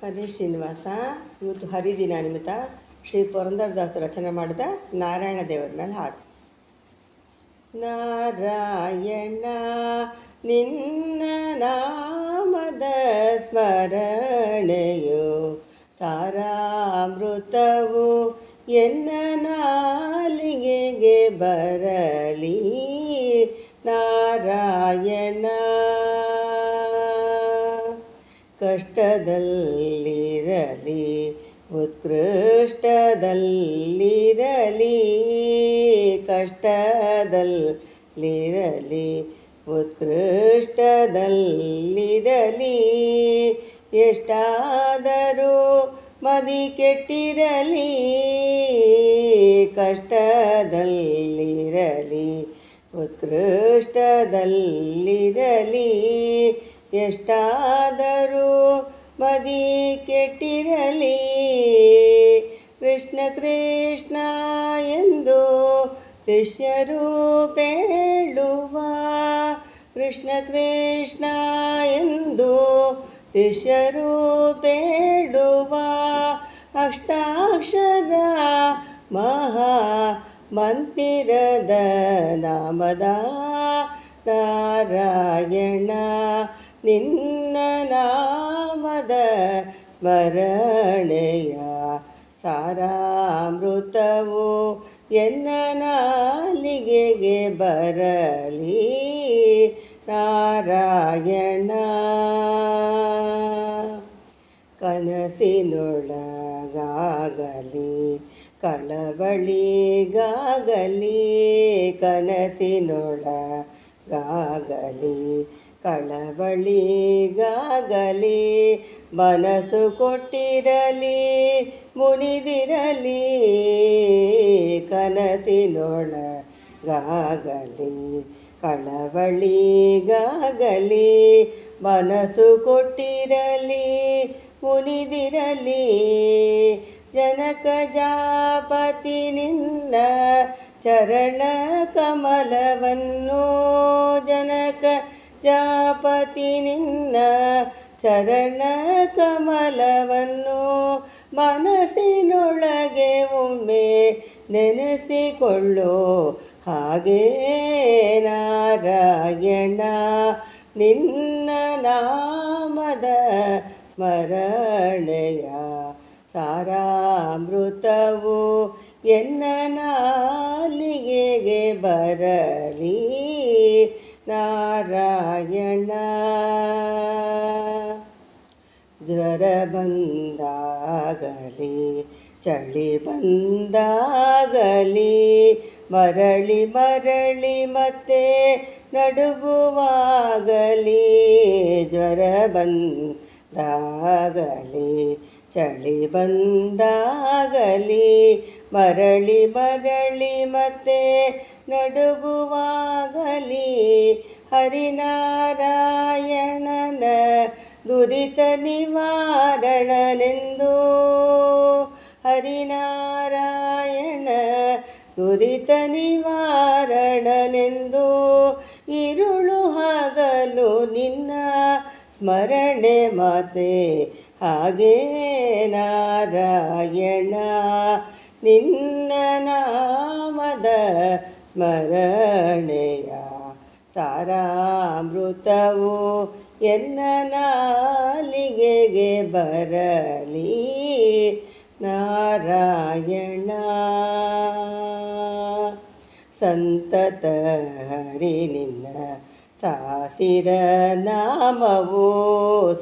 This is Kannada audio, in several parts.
ಹರೇ ಶ್ರೀನಿವಾಸ. ಇವತ್ತು ಹರಿದಿನ ನಿಮಿತ್ತ ಶ್ರೀ ಪುರಂದರದಾಸರು ರಚನೆ ಮಾಡಿದ ನಾರಾಯಣ ದೇವರ ಮೇಲೆ ಹಾಡು. ನಾರಾಯಣ ನಿನ್ನ ನಾಮದ ಸ್ಮರಣೆಯು ಸಾರಾಮೃತವು ಎನ್ನ ನಾಲಿಗೆಗೆ ಬರಲಿ. ನಾರಾಯಣ ಕಷ್ಟದಲ್ಲಿರಲಿ ಉತ್ಕೃಷ್ಟದಲ್ಲಿರಲಿ, ಕಷ್ಟದಲ್ಲಿರಲಿ ಉತ್ಕೃಷ್ಟದಲ್ಲಿರಲಿ, ಎಷ್ಟಾದರೂ ಮದಿ ಕೆಟ್ಟಿರಲಿ, ಕಷ್ಟದಲ್ಲಿರಲಿ ಉತ್ಕೃಷ್ಟದಲ್ಲಿರಲಿ, ಎಷ್ಟಾದರೂ ಮದಿ ಕೆಟ್ಟಿರಲಿ. ಕೃಷ್ಣ ಕೃಷ್ಣ ಎಂದು ಶಿಷ್ಯರು ಬೇಳುವ, ಕೃಷ್ಣ ಕೃಷ್ಣ ಎಂದು ಶಿಷ್ಯರು ಬೇಳುವ ಅಷ್ಟಾಕ್ಷರ ಮಹಾ ಮಂದಿರದ ನಾಮದ ನಾರಾಯಣ ನಿನ್ನ ನಾಮದ ಸ್ಮರಣೆಯ ಸಾರಾಮೃತವು ಎನ್ನ ನಾಲಿಗೆಗೆ ಬರಲಿ. ನಾರಾಯಣ ಕನಸಿನೊಳಗಾಗಲಿ ಕಳವಳಿಗಾಗಲಿ, ಕನಸಿನೊಳಗಾಗಲಿ ಕಳವಳಿಗಾಗಲಿ, ಮನಸ್ಸು ಕೊಟ್ಟಿರಲಿ ಮುನಿದಿರಲಿ, ಕನಸಿನೊಳಗಾಗಲಿ ಕಳವಳಿಗಾಗಲಿ, ಮನಸ್ಸು ಕೊಟ್ಟಿರಲಿ ಮುನಿದಿರಲಿ, ಜನಕ ಜಾಪತಿ ನಿನ್ನ ಚರಣ ಕಮಲವನ್ನು, ಜನಕ ಜಾಪತಿ ನಿನ್ನ ಚರಣ ಕಮಲವನ್ನು ಮನಸ್ಸಿನೊಳಗೆ ಒಮ್ಮೆ ನೆನೆಸಿಕೊಳ್ಳೋ ಹಾಗೇ. ನಾರಾಯಣ ನಿನ್ನ ನಾಮದ ಸ್ಮರಣೆಯ ಸಾರಾಮೃತವು ಎನ್ನ ನಾಲಿಗೆಗೆ ಬರಲಿ. ನಾರಾಯಣ ಜ್ವರ ಬಂದಾಗಲಿ ಚಳಿ ಬಂದಾಗಲಿ, ಮರಳಿ ಮರಳಿ ಮತ್ತೆ ನಡುಗುವಾಗಲಿ, ಜ್ವರ ಬಂದಾಗಲಿ ಚಳಿ ಬಂದಾಗಲಿ, ಮರಳಿ ಮರಳಿ ಮತ್ತೆ ನಡುಗುವಾಗಲಿ, ಹರಿನಾರಾಯಣನ ದುರಿತ ನಿವಾರಣನೆಂದು, ಹರಿನಾರಾಯಣ ದುರಿತ ನಿವಾರಣನೆಂದು, ಇರುಳು ಹಗಲು ನಿನ್ನ ಸ್ಮರಣೆ ಮಾತೆ ಹಾಗೇ. ನಾರಾಯಣ ನಿನ್ನ ನಾಮದ ಸ್ಮರಣೆಯ ಸಾರಾಮೃತವು ಎನ್ನ ನಾಲಿಗೆಗೆ ಬರಲಿ. ನಾರಾಯಣ ಸಂತತ ಹರಿ ನಿನ್ನ ಸಾಸಿರ ನಾಮವು,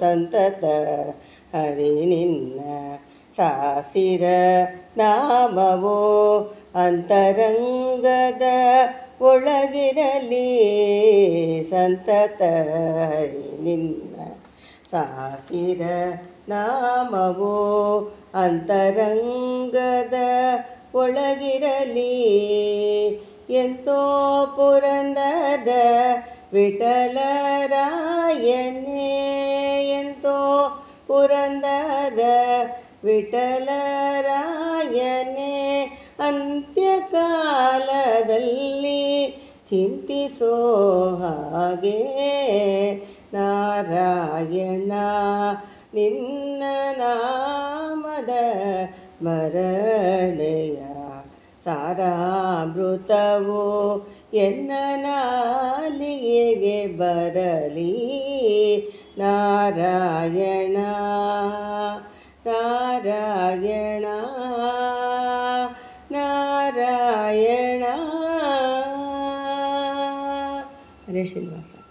ಸಂತತ ಹರಿ ನಿನ್ನ ಸಾಸಿರ ನಾಮವು ಅಂತರಂಗದ ಒಳಗಿರಲಿ, ಸಂತತ ಹರಿ ನಿನ್ನ ಸಾಸಿರ ನಾಮವು ಅಂತರಂಗದ ಒಳಗಿರಲಿ, ಎಂತೋ ಪುರಂದರ ವಿಠಲರಾಯನೇ, ಎಂತೋ ಪುರಂದರ ವಿಠಲರಾಯನೇ, ಅಂತ್ಯಕಾಲದಲ್ಲಿ ಚಿಂತಿಸೋ ಹಾಗೆ. ನಾರಾಯಣ ನಿನ್ನ ನಾಮದ ಸ್ಮರಣೆಯ ಸಾರಾಮೃತವು ಎನ್ನ ನಾಲಿಗೆಗೆ ಬರಲಿ ನಾರಾಯಣ ನಾರಾಯಣ ನಾರಾಯಣ. ಹರೇ ಶ್ರೀನಿವಾಸ.